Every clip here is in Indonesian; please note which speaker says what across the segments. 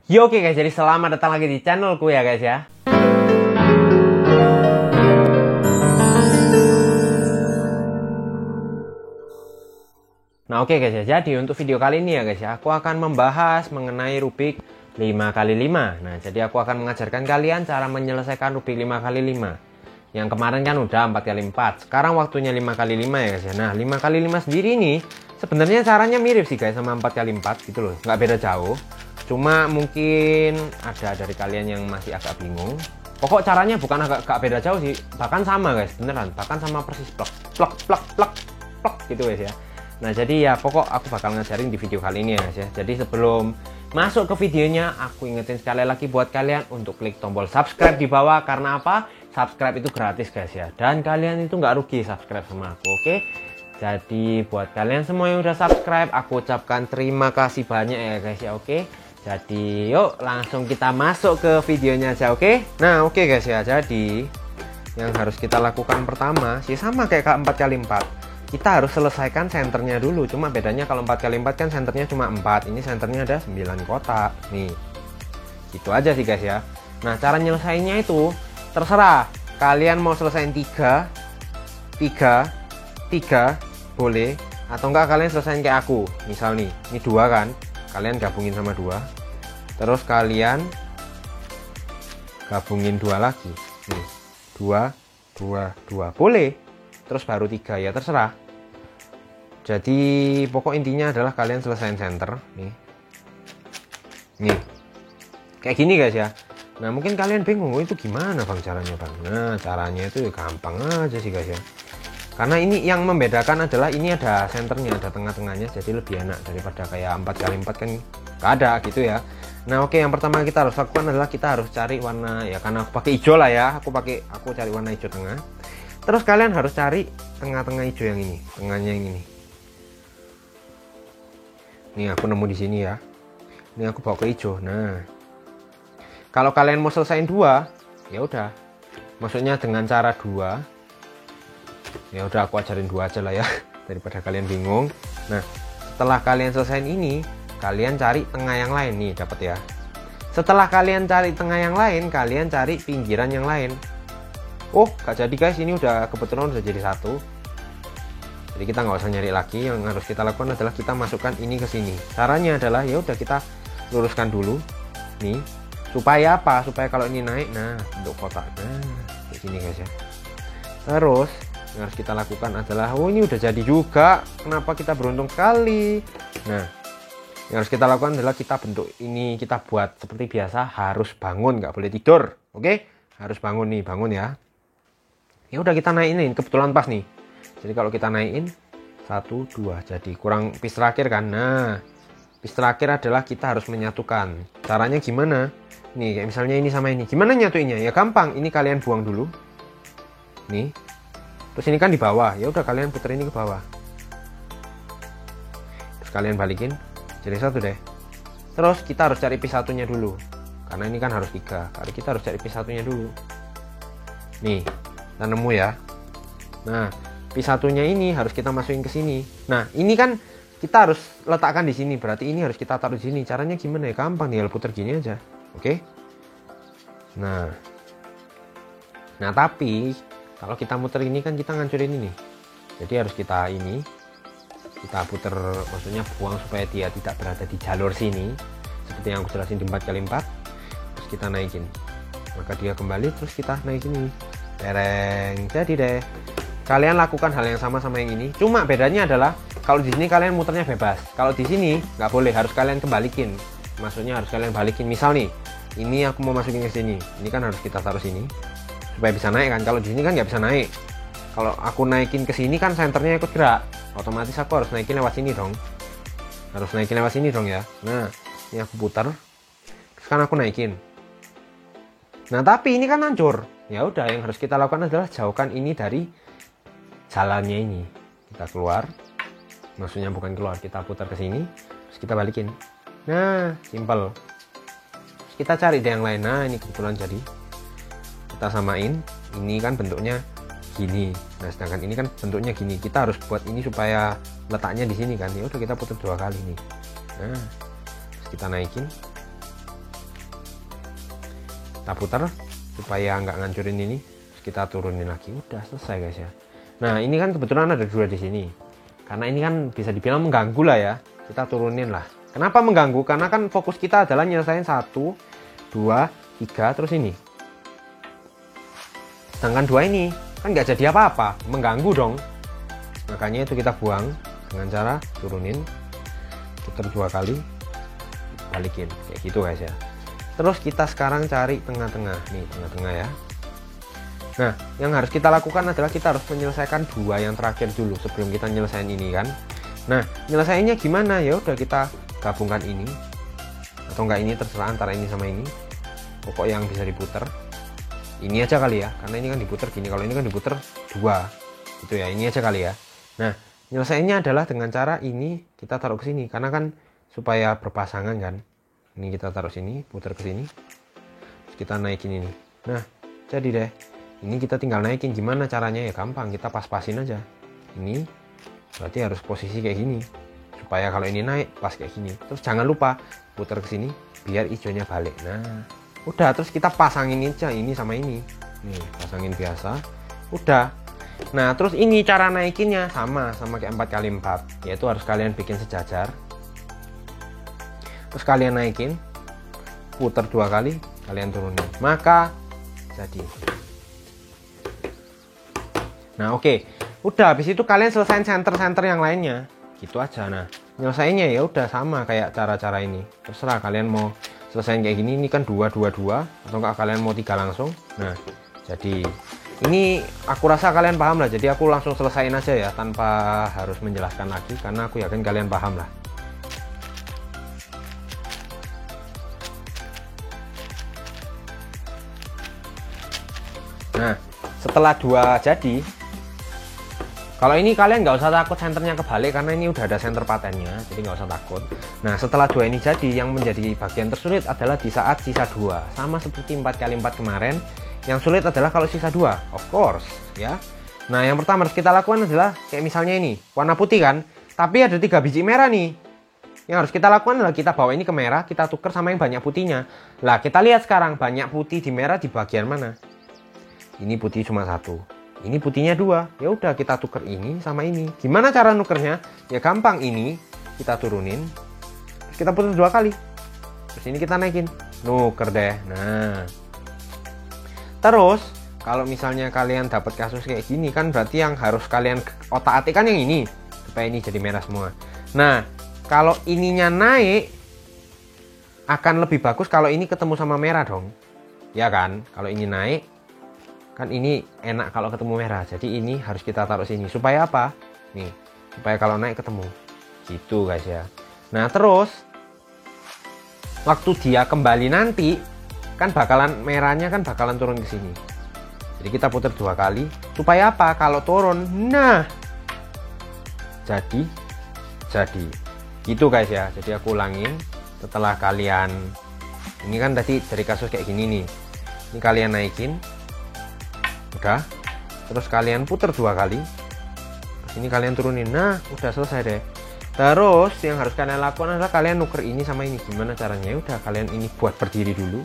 Speaker 1: Yo, oke guys, jadi selamat datang lagi di channelku ya guys ya. Nah oke guys ya, jadi untuk video kali ini ya guys ya, aku akan membahas mengenai Rubik 5x5. Nah jadi aku akan mengajarkan kalian cara menyelesaikan Rubik 5x5. Yang kemarin kan udah 4x4, sekarang waktunya 5x5 ya guys ya. Nah 5x5 sendiri ini sebenarnya caranya mirip sih guys sama 4x4 gitu loh, nggak beda jauh. Cuma mungkin ada dari kalian yang masih agak bingung. Pokok caranya bukan agak beda jauh sih, bahkan sama guys, beneran, bahkan sama persis plak gitu guys ya. Nah jadi ya pokok aku bakal ngajarin di video kali ini ya guys ya. Jadi sebelum masuk ke videonya, aku ingetin sekali lagi buat kalian untuk klik tombol subscribe di bawah. Karena apa? Subscribe itu gratis guys ya, dan kalian itu nggak rugi subscribe sama aku, oke? Jadi buat kalian semua yang udah subscribe, aku ucapkan terima kasih banyak ya guys ya, oke? Jadi yuk langsung kita masuk ke videonya aja, oke? Nah oke guys ya, jadi yang harus kita lakukan pertama sih sama kayak 4x4, kita harus selesaikan senternya dulu. Cuma bedanya kalau 4x4 kan senternya cuma 4, ini senternya ada 9 kotak nih, gitu aja sih guys ya. Nah cara nyelesainnya itu terserah, kalian mau selesain 3 boleh, atau enggak kalian selesain kayak aku. Misal nih, ini 2 kan, kalian gabungin sama 2, terus kalian gabungin 2 lagi nih, 2 boleh, terus baru 3 ya terserah. Jadi pokok intinya adalah kalian selesain center nih kayak gini guys ya. Nah mungkin kalian bingung, itu gimana bang caranya bang? Nah caranya itu ya gampang aja sih guys ya, karena ini yang membedakan adalah ini ada senternya, ada tengah-tengahnya, jadi lebih enak daripada kayak 4x4 kan gak ada gitu ya. Nah oke, yang pertama kita harus lakukan adalah kita harus cari warna, ya karena aku pakai hijau lah ya, aku cari warna hijau tengah. Terus kalian harus cari tengah-tengah hijau yang ini, tengahnya yang ini. Nih aku nemu di sini ya, ini aku bawa ke hijau. Nah kalau kalian mau selesain 2 ya udah, maksudnya dengan cara 2 ya udah aku ajarin 2 aja lah ya daripada kalian bingung. Nah setelah kalian selesaiin ini, kalian cari tengah yang lain nih, dapat ya. Setelah kalian cari tengah yang lain, kalian cari pinggiran yang lain. Oh gak jadi guys, ini udah kebetulan udah jadi 1, jadi kita nggak usah nyari lagi. Yang harus kita lakukan adalah kita masukkan ini ke sini. Caranya adalah ya udah kita luruskan dulu nih, supaya apa? Supaya kalau ini naik, nah bentuk kotak, nah kayak gini guys ya. Terus yang harus kita lakukan adalah, oh ini udah jadi juga, kenapa kita beruntung sekali. Nah yang harus kita lakukan adalah kita bentuk ini, kita buat seperti biasa, harus bangun, nggak boleh tidur, oke? Harus bangun nih, bangun ya. Ya udah kita naikin, kebetulan pas nih. Jadi kalau kita naikin 1, 2, jadi kurang piece terakhir kan. Nah piece terakhir adalah kita harus menyatukan. Caranya gimana? Nih kayak misalnya ini sama ini, gimana nyatuinnya? Ya gampang, ini kalian buang dulu nih, terus ini kan di bawah, ya udah kalian puter ini ke bawah, terus kalian balikin jadi 1 deh. Terus kita harus cari piece satunya dulu, karena ini kan harus 3 kali, kita harus cari piece satunya dulu nih, kita nemu ya. Nah piece satunya ini harus kita masukin ke sini. Nah ini kan kita harus letakkan di sini, berarti ini harus kita taruh di sini. Caranya gimana ya? Gampang, tinggal puter gini aja, oke? Nah tapi kalau kita muter ini kan kita ngancurin ini, jadi harus kita kita puter, maksudnya buang supaya dia tidak berada di jalur sini, seperti yang aku jelasin di 4x4. Terus kita naikin, maka dia kembali, terus kita naikin ini, tereng, jadi deh. Kalian lakukan hal yang sama yang ini, cuma bedanya adalah kalau di sini kalian muternya bebas, kalau di sini nggak boleh, harus kalian kembalikin. Maksudnya harus kalian balikin. Misal nih, ini aku mau masukin ke sini, ini kan harus kita taruh sini supaya bisa naik kan. Kalau di sini kan nggak bisa naik. Kalau aku naikin ke sini kan senternya ikut gerak, otomatis aku harus naikin lewat sini dong. Harus naikin lewat sini dong ya. Nah ini aku putar, terus kan aku naikin. Nah tapi ini kan hancur. Ya udah, yang harus kita lakukan adalah jauhkan ini dari jalannya ini. Kita keluar, maksudnya bukan keluar, kita putar ke sini, terus kita balikin. Nah simple. Kita cari deh yang lain. Nah ini kebetulan jadi, kita samain. Ini kan bentuknya gini, nah sedangkan ini kan bentuknya gini. Kita harus buat ini supaya letaknya di sini kan. Ya udah kita putar 2 kali nih. Nah terus kita naikin, kita putar supaya nggak ngancurin ini, terus kita turunin lagi, udah selesai guys ya. Nah ini kan kebetulan ada 2 di sini, karena ini kan bisa dibilang mengganggu lah ya, kita turunin lah. Kenapa mengganggu? Karena kan fokus kita adalah nyelesain 1, 2, 3 terus ini. Sedangkan 2 ini kan nggak jadi apa-apa, mengganggu dong. Makanya itu kita buang dengan cara turunin, putar 2 kali, balikin kayak gitu guys ya. Terus kita sekarang cari tengah-tengah nih, tengah-tengah ya. Nah yang harus kita lakukan adalah kita harus menyelesaikan 2 yang terakhir dulu sebelum kita nyelesain ini kan. Nah nyelesainnya gimana? Ya udah kita gabungkan ini atau enggak, ini terserah antara ini sama ini, pokok yang bisa diputer ini aja kali ya, karena ini kan diputer gini, kalau ini kan diputer 2 itu ya, ini aja kali ya. Nah nyelesainnya adalah dengan cara ini kita taruh ke sini, karena kan supaya berpasangan kan. Ini kita taruh sini, putar ke sini, terus kita naikin ini. Nah jadi deh, ini kita tinggal naikin. Gimana caranya? Ya gampang, kita pas-pasin aja. Ini berarti harus posisi kayak gini, supaya kalau ini naik pas kayak gini. Terus jangan lupa putar ke sini biar hijaunya balik. Nah udah, terus kita pasangin aja ini sama ini. Nih pasangin biasa, udah. Nah terus ini cara naikinnya sama kayak 4x4, yaitu harus kalian bikin sejajar, terus kalian naikin, putar 2 kali, kalian turunin, maka jadi. Nah oke, udah. Habis itu kalian selesain center yang lainnya, gitu aja. Nah nyelesainnya ya udah sama kayak cara-cara ini, terserah kalian mau selesain kayak gini. Ini kan 2 2 2, atau enggak kalian mau 3 langsung. Nah jadi ini aku rasa kalian paham lah, jadi aku langsung selesain aja ya tanpa harus menjelaskan lagi, karena aku yakin kalian paham lah. Nah setelah 2 jadi, kalau ini kalian nggak usah takut senternya kebalik, karena ini udah ada senter patennya, jadi nggak usah takut. Nah setelah 2 ini jadi, yang menjadi bagian tersulit adalah di saat sisa 2, sama seperti 4x4 kemarin. Yang sulit adalah kalau sisa 2, of course ya. Nah yang pertama harus kita lakukan adalah kayak misalnya ini warna putih kan, tapi ada 3 biji merah nih. Yang harus kita lakukan adalah kita bawa ini ke merah, kita tuker sama yang banyak putihnya. Lah kita lihat sekarang banyak putih di merah di bagian mana. Ini putih cuma 1, ini putihnya 2. Ya udah kita tuker ini sama ini. Gimana cara nukernya? Ya gampang, ini kita turunin, terus kita putar 2 kali, terus ini kita naikin, nuker deh. Nah terus kalau misalnya kalian dapat kasus kayak gini kan, berarti yang harus kalian otak-atik kan yang ini, supaya ini jadi merah semua. Nah kalau ininya naik akan lebih bagus kalau ini ketemu sama merah dong, ya kan? Kalau ini naik kan ini enak kalau ketemu merah, jadi ini harus kita taruh sini supaya apa? Nih, supaya kalau naik ketemu gitu guys ya. Nah terus waktu dia kembali nanti kan bakalan merahnya kan bakalan turun ke sini, jadi kita putar 2 kali supaya apa? Kalau turun, nah jadi gitu guys ya. Jadi aku ulangin, setelah kalian ini kan tadi dari kasus kayak gini nih, ini kalian naikin, udah, terus kalian putar 2 kali, terus ini kalian turunin. Nah udah selesai deh. Terus yang harus kalian lakukan adalah kalian nuker ini sama ini. Gimana caranya? Udah kalian ini buat berdiri dulu,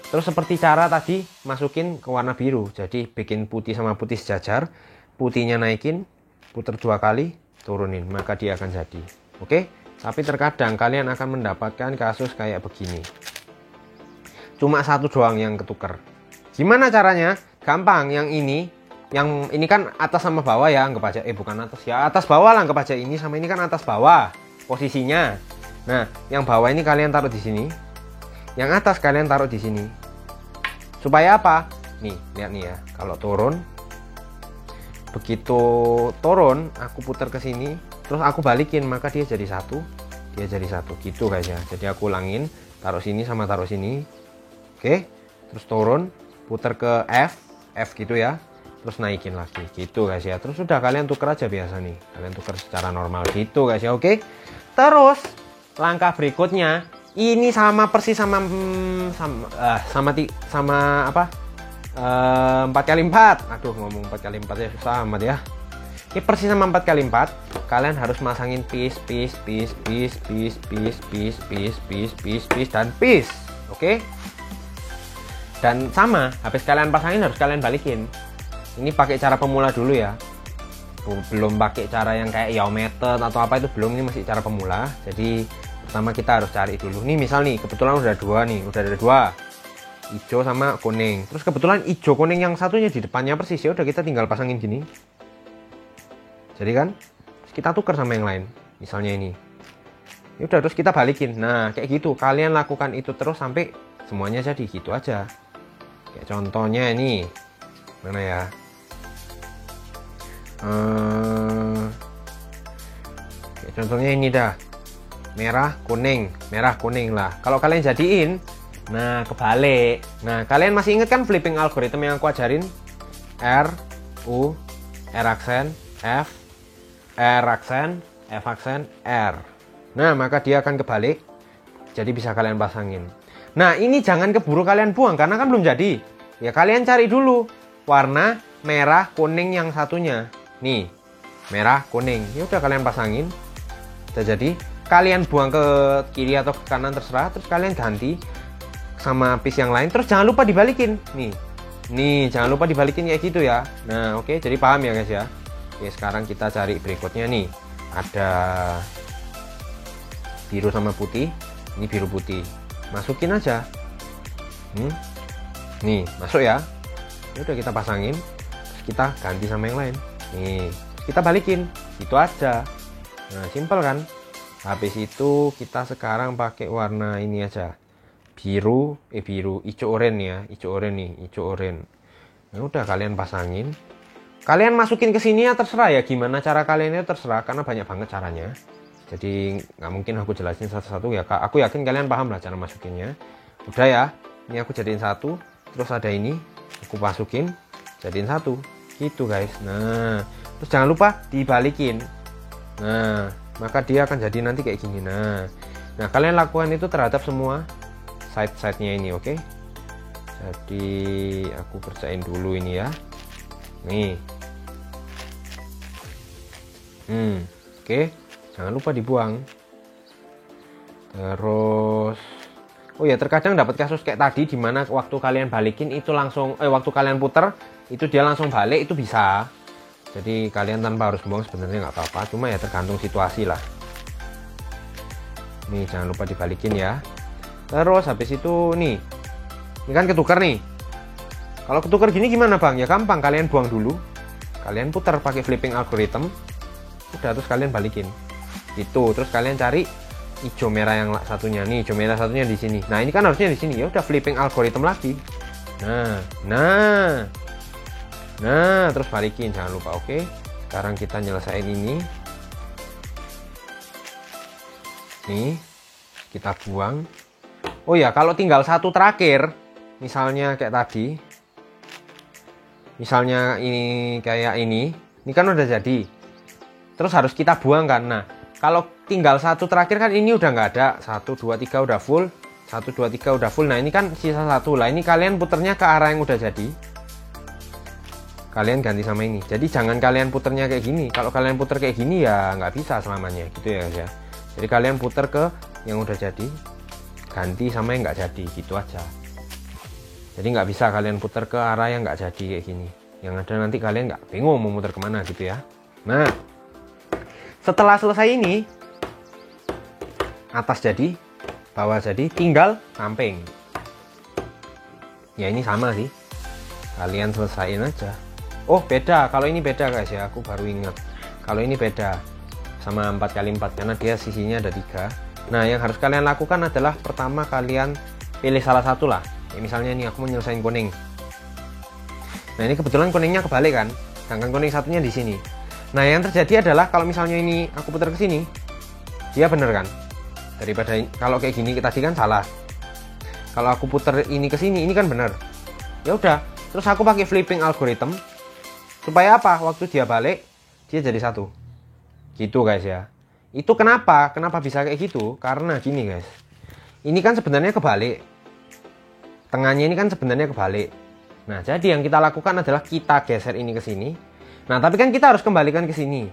Speaker 1: terus seperti cara tadi masukin ke warna biru, jadi bikin putih sama putih sejajar, putihnya naikin, putar 2 kali, turunin, maka dia akan jadi. Oke, tapi terkadang kalian akan mendapatkan kasus kayak begini, cuma 1 doang yang ketuker. Gimana caranya? Gampang, yang ini kan atas sama bawah ya, anggap aja, bukan atas ya, atas bawah lah, anggap aja ini sama ini kan atas bawah posisinya. Nah yang bawah ini kalian taruh di sini, yang atas kalian taruh di sini. Supaya apa? Nih, lihat nih ya. Kalau turun, begitu turun, aku putar ke sini, terus aku balikin, maka dia jadi 1, dia jadi 1 gitu guys ya. Jadi aku ulangin, taruh sini sama taruh sini. Oke, terus turun, putar ke F gitu ya. Terus naikin lagi gitu guys ya. Terus sudah kalian tuker aja biasa nih. Kalian tuker secara normal gitu guys ya. Oke. Terus langkah berikutnya, ini sama persis sama apa? 4x4. Aduh, ngomong 4x4 ya susah amat ya. Ini persis sama 4x4. Kalian harus masangin piece dan piece. Oke? Dan sama, habis kalian pasangin harus kalian balikin. Ini pakai cara pemula dulu ya. Belum pakai cara yang kayak Yao method atau apa, itu belum, ini masih cara pemula. Jadi pertama kita harus cari dulu. Nih misal nih, kebetulan udah dua nih, udah ada dua. Hijau sama kuning. Terus kebetulan hijau kuning yang satunya di depannya persis, ya udah kita tinggal pasangin gini. Jadi kan kita tuker sama yang lain. Misalnya ini. Ya udah terus kita balikin. Nah, kayak gitu. Kalian lakukan itu terus sampai semuanya jadi, gitu aja. Kayak contohnya ini. Mana ya? Kayak contohnya ini dah. Merah, kuning lah. Kalau kalian jadiin, nah kebalik. Nah, kalian masih inget kan flipping algorithm yang aku ajarin? R, U, R aksen, F, R aksen, F aksen, R. Nah, maka dia akan kebalik. Jadi bisa kalian pasangin. Nah, ini jangan keburu kalian buang karena kan belum jadi. Ya kalian cari dulu warna merah kuning yang satunya. Nih, merah kuning. Ya udah kalian pasangin. Udah jadi. Kalian buang ke kiri atau ke kanan terserah. Terus kalian ganti sama piece yang lain. Terus jangan lupa dibalikin. Nih, jangan lupa dibalikin kayak gitu ya. Nah, oke, jadi paham ya guys ya. Oke, sekarang kita cari berikutnya nih. Ada biru sama putih. Ini biru putih. Masukin aja. Nih, masuk ya. Ya udah kita pasangin. Terus kita ganti sama yang lain. Nih, kita balikin. Itu aja. Nah, simple kan? Habis itu kita sekarang pakai warna ini aja. Biru, hijau oranye ya. Hijau oranye nih, hijau oranye. Nah, udah kalian pasangin. Kalian masukin ke sini ya terserah ya. Gimana cara kalian itu terserah karena banyak banget caranya. Jadi nggak mungkin aku jelasin satu-satu ya. Aku yakin kalian paham lah cara masukinnya. Udah ya. Ini aku jadiin satu. Terus ada ini. Aku masukin. Jadiin satu. Gitu guys. Nah. Terus jangan lupa dibalikin. Nah. Maka dia akan jadi nanti kayak gini. Nah kalian lakukan itu terhadap semua side-side-nya ini, oke? Jadi aku kerjain dulu ini ya. Nih. Oke. Jangan lupa dibuang. Terus oh ya, terkadang dapat kasus kayak tadi dimana waktu kalian balikin itu langsung waktu kalian puter itu dia langsung balik, itu bisa. Jadi kalian tanpa harus buang sebenarnya nggak apa-apa, cuma ya tergantung situasi lah. Nih jangan lupa dibalikin ya. Terus habis itu nih, ini kan ketukar nih. Kalau ketukar gini gimana bang? Ya gampang, kalian buang dulu, kalian putar pakai flipping algorithm, udah terus kalian balikin. Itu terus kalian cari hijau merah yang satunya nih, hijau merah satunya di sini. Nah ini kan harusnya di sini, ya udah flipping algorithm lagi. Nah, terus balikin, jangan lupa. Oke, sekarang kita nyelesain ini. Nih, kita buang. Oh ya, kalau tinggal satu terakhir, misalnya kayak tadi, misalnya ini kayak ini kan udah jadi. Terus harus kita buang kan. Nah, kalau tinggal satu terakhir kan ini udah nggak ada. 1, 2, 3 udah full. 1, 2, 3 udah full. Nah, ini kan sisa satu lah. Ini kalian puternya ke arah yang udah jadi. Kalian ganti sama ini. Jadi jangan kalian puternya kayak gini. Kalau kalian puter kayak gini ya nggak bisa selamanya gitu ya guys ya. Jadi kalian puter ke yang udah jadi, ganti sama yang nggak jadi, gitu aja. Jadi nggak bisa kalian puter ke arah yang nggak jadi kayak gini. Yang ada nanti kalian nggak bingung mau muter kemana gitu ya. Nah, setelah selesai ini, atas jadi, bawah jadi, tinggal samping. Ya ini sama sih. Kalian selesaiin aja. Oh beda, kalau ini beda guys ya, aku baru ingat. Kalau ini beda sama 4x4 karena dia sisinya ada 3. Nah yang harus kalian lakukan adalah pertama kalian pilih salah satu lah. Ya, misalnya ini aku mau nyelesain kuning. Nah ini kebetulan kuningnya kebalik kan, sedangkan kuning satunya di sini. Nah yang terjadi adalah kalau misalnya ini aku putar ke sini, dia bener kan? Daripada kalau kayak gini tadi kan salah. Kalau aku putar ini ke sini, ini kan bener. Ya udah, terus aku pakai flipping algorithm. Supaya apa? Waktu dia balik, dia jadi satu. Gitu guys ya. Itu kenapa? Kenapa bisa kayak gitu? Karena gini guys. Ini kan sebenarnya kebalik. Tengahnya ini kan sebenarnya kebalik. Nah, jadi yang kita lakukan adalah kita geser ini ke sini. Nah, tapi kan kita harus kembalikan ke sini.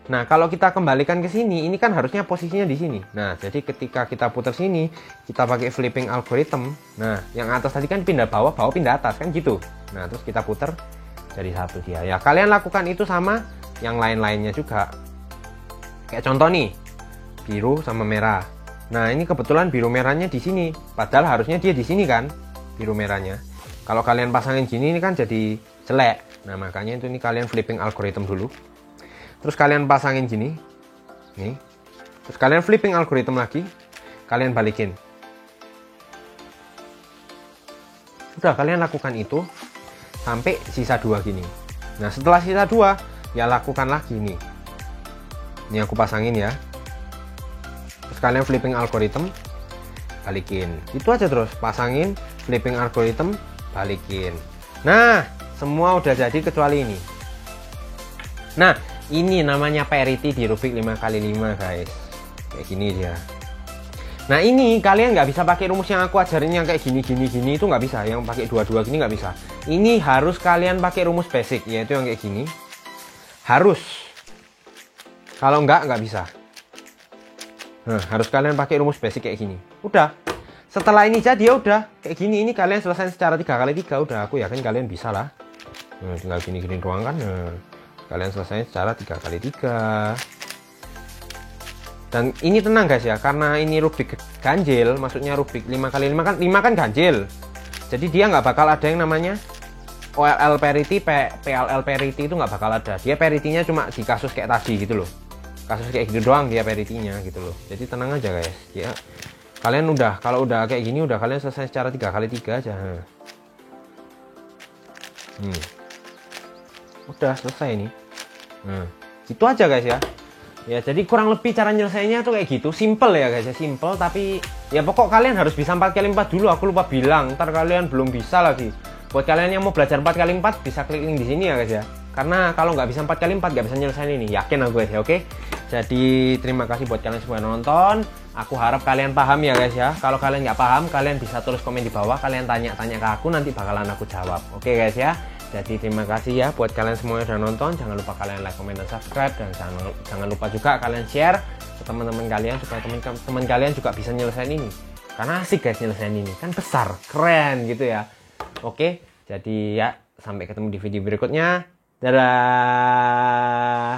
Speaker 1: Nah, kalau kita kembalikan ke sini, ini kan harusnya posisinya di sini. Nah, jadi ketika kita putar sini, kita pakai flipping algorithm. Nah, yang atas tadi kan pindah bawah, bawah pindah atas, kan gitu. Nah, terus kita putar jadi satu dia. Ya, kalian lakukan itu sama yang lain-lainnya juga. Kayak contoh nih, biru sama merah. Nah, ini kebetulan biru merahnya di sini. Padahal harusnya dia di sini kan, biru merahnya. Kalau kalian pasangin gini, ini kan jadi jelek. Nah, makanya itu ini kalian flipping algorithm dulu. Terus kalian pasangin gini, nih. Terus kalian flipping algorithm lagi, kalian balikin. Udah, kalian lakukan itu sampai sisa 2 gini. Nah, setelah sisa 2, ya lakukan lagi nih. Ini aku pasangin ya. Terus kalian flipping algorithm, balikin. Itu aja terus, pasangin, flipping algorithm, balikin. Nah, semua udah jadi kecuali ini. Nah, ini namanya parity di Rubik 5x5 guys. Kayak gini dia. Nah, ini kalian nggak bisa pakai rumus yang aku ajarin yang kayak gini itu nggak bisa. Yang pakai 2-2 gini nggak bisa. Ini harus kalian pakai rumus basic, yaitu yang kayak gini. Harus. Kalau nggak bisa. Nah, harus kalian pakai rumus basic kayak gini. Udah. Setelah ini jadi ya udah kayak gini. Ini kalian selesai secara 3x3 udah. Aku yakin kalian bisa lah. Nah, tinggal gini-gini doang kan. Nah, kalian selesai secara 3x3. Dan ini tenang guys ya, karena ini Rubik ganjil, maksudnya Rubik 5x5 kan 5 kan ganjil. Jadi dia nggak bakal ada yang namanya OLL parity, PLL parity itu nggak bakal ada. Dia parity-nya cuma di kasus kayak tadi gitu loh. Kasus kayak gitu doang dia parity-nya gitu loh. Jadi tenang aja guys. Ya. Kalian udah, kalau udah kayak gini udah kalian selesai secara 3x3 aja. Udah selesai nih. Nah, gitu aja guys ya. Ya, jadi kurang lebih cara nyelesainnya tuh kayak gitu. Simple ya guys ya, simple, tapi ya pokok kalian harus bisa 4x4 dulu. Aku lupa bilang, ntar kalian belum bisa lagi. Buat kalian yang mau belajar 4x4 bisa klik link di sini ya guys ya. Karena kalau nggak bisa 4x4 nggak bisa nyelesain ini. Yakin aku guys ya, oke? Jadi terima kasih buat kalian semua yang nonton. Aku harap kalian paham ya guys ya. Kalau kalian nggak paham, kalian bisa tulis komen di bawah. Kalian tanya-tanya ke aku, nanti bakalan aku jawab. Oke guys ya. Jadi terima kasih ya buat kalian semua yang udah nonton. Jangan lupa kalian like, comment, dan subscribe. Dan jangan lupa juga kalian share ke teman-teman kalian supaya teman-teman kalian juga bisa nyelesain ini. Karena asik guys nyelesain ini. Kan besar, keren gitu ya. Oke, jadi ya sampai ketemu di video berikutnya. Dadah.